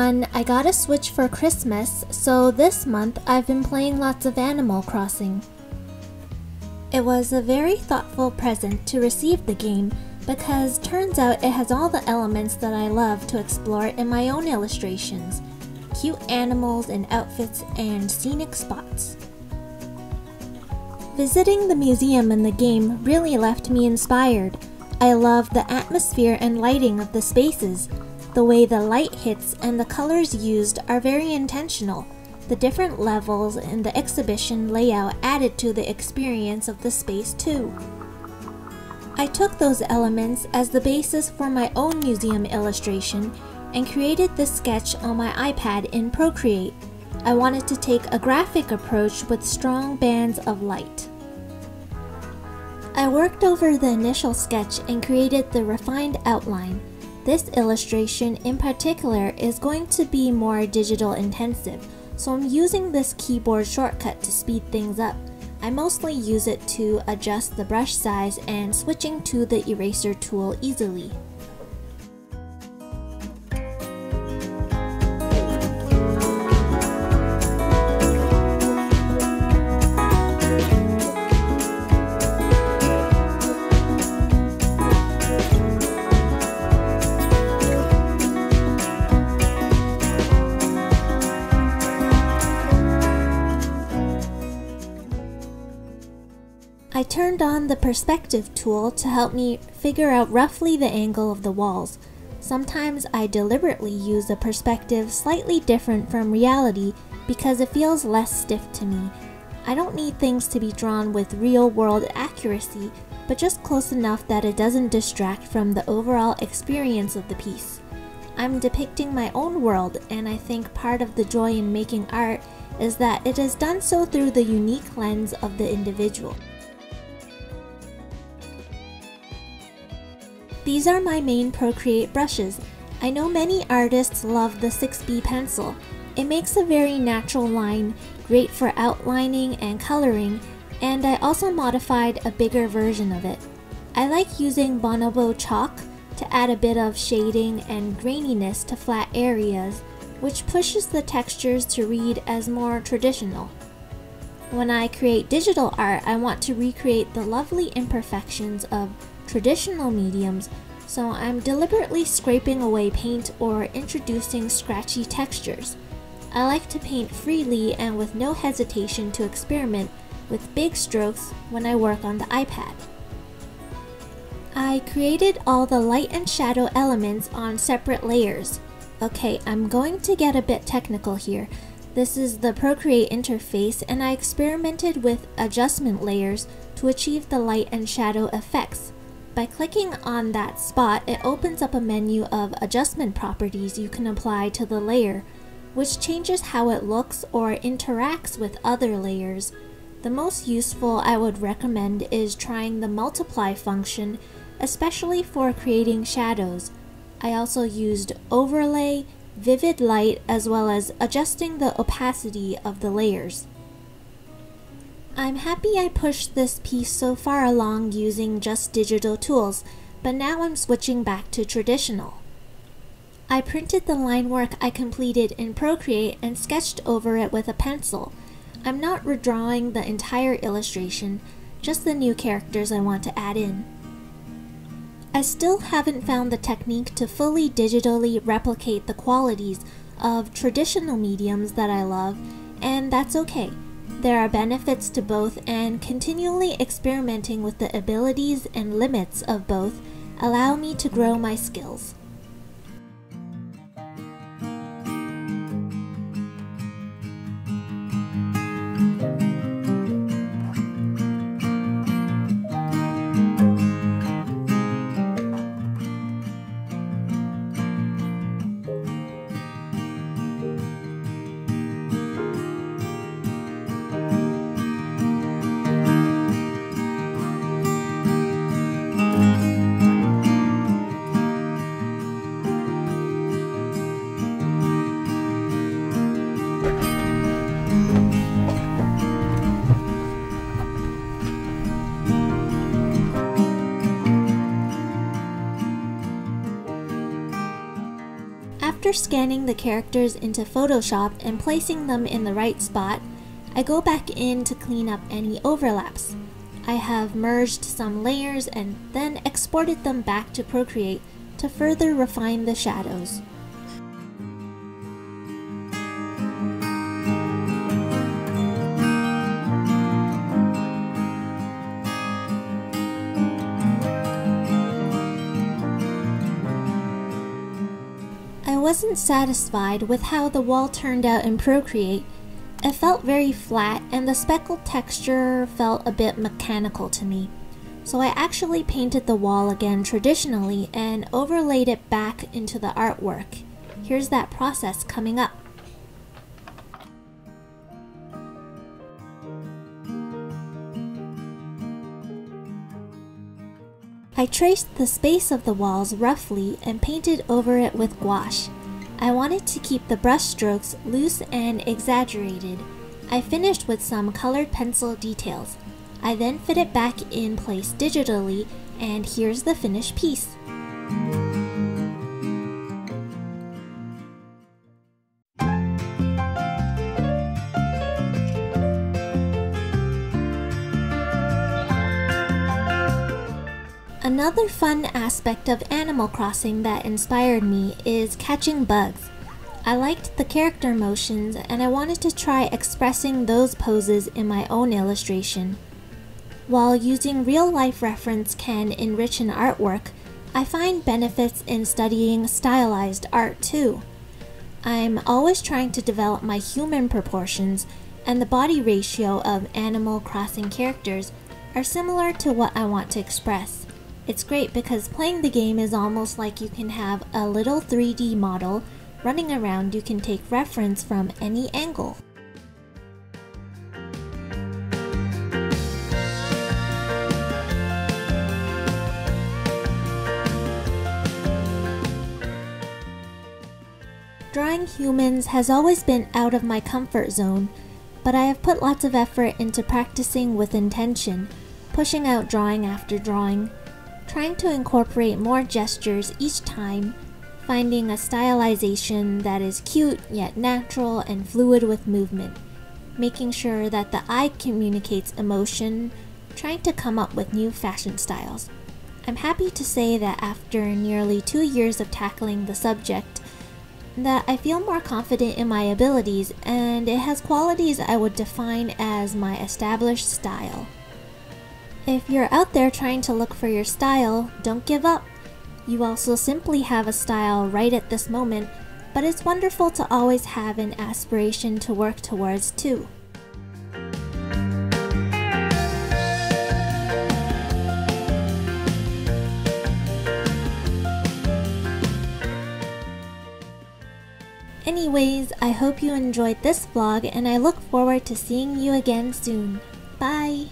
everyone, I got a Switch for Christmas, so this month I've been playing lots of Animal Crossing. It was a very thoughtful present to receive the game because turns out it has all the elements that I love to explore in my own illustrations. Cute animals and outfits and scenic spots. Visiting the museum in the game really left me inspired. I love the atmosphere and lighting of the spaces. The way the light hits and the colors used are very intentional. The different levels and the exhibition layout added to the experience of the space too. I took those elements as the basis for my own museum illustration and created this sketch on my iPad in Procreate. I wanted to take a graphic approach with strong bands of light. I worked over the initial sketch and created the refined outline. This illustration in particular is going to be more digital intensive, so I'm using this keyboard shortcut to speed things up. I mostly use it to adjust the brush size and switching to the eraser tool easily. I turned on the perspective tool to help me figure out roughly the angle of the walls. Sometimes I deliberately use a perspective slightly different from reality because it feels less stiff to me. I don't need things to be drawn with real-world accuracy, but just close enough that it doesn't distract from the overall experience of the piece. I'm depicting my own world, and I think part of the joy in making art is that it is done so through the unique lens of the individual. These are my main Procreate brushes. I know many artists love the 6B pencil. It makes a very natural line, great for outlining and coloring, and I also modified a bigger version of it. I like using Bonobo chalk to add a bit of shading and graininess to flat areas, which pushes the textures to read as more traditional. When I create digital art, I want to recreate the lovely imperfections of traditional mediums, so I'm deliberately scraping away paint or introducing scratchy textures. I like to paint freely and with no hesitation to experiment with big strokes when I work on the iPad. I created all the light and shadow elements on separate layers. Okay, I'm going to get a bit technical here. This is the Procreate interface, and I experimented with adjustment layers to achieve the light and shadow effects. By clicking on that spot, it opens up a menu of adjustment properties you can apply to the layer, which changes how it looks or interacts with other layers. The most useful I would recommend is trying the multiply function, especially for creating shadows. I also used overlay, vivid light, as well as adjusting the opacity of the layers. I'm happy I pushed this piece so far along using just digital tools, but now I'm switching back to traditional. I printed the line work I completed in Procreate and sketched over it with a pencil. I'm not redrawing the entire illustration, just the new characters I want to add in. I still haven't found the technique to fully digitally replicate the qualities of traditional mediums that I love, and that's okay. There are benefits to both, and continually experimenting with the abilities and limits of both allow me to grow my skills. after scanning the characters into Photoshop and placing them in the right spot, I go back in to clean up any overlaps. I have merged some layers and then exported them back to Procreate to further refine the shadows. I wasn't satisfied with how the wall turned out in Procreate. It felt very flat and the speckled texture felt a bit mechanical to me. So I actually painted the wall again traditionally and overlaid it back into the artwork. Here's that process coming up. I traced the space of the walls roughly and painted over it with gouache. I wanted to keep the brush strokes loose and exaggerated. I finished with some colored pencil details. I then fit it back in place digitally, and here's the finished piece. Another fun aspect of Animal Crossing that inspired me is catching bugs. I liked the character motions and I wanted to try expressing those poses in my own illustration. While using real-life reference can enrich an artwork, I find benefits in studying stylized art too. I'm always trying to develop my human proportions, and the body ratio of Animal Crossing characters are similar to what I want to express. It's great because playing the game is almost like you can have a little 3D model running around you can take reference from any angle. Drawing humans has always been out of my comfort zone, but I have put lots of effort into practicing with intention, pushing out drawing after drawing, trying to incorporate more gestures each time, finding a stylization that is cute yet natural and fluid with movement, making sure that the eye communicates emotion, trying to come up with new fashion styles. I'm happy to say that after nearly 2 years of tackling the subject, that I feel more confident in my abilities, and it has qualities I would define as my established style. If you're out there trying to look for your style, don't give up. You also simply have a style right at this moment, but it's wonderful to always have an aspiration to work towards too. Anyways, I hope you enjoyed this vlog and I look forward to seeing you again soon. Bye!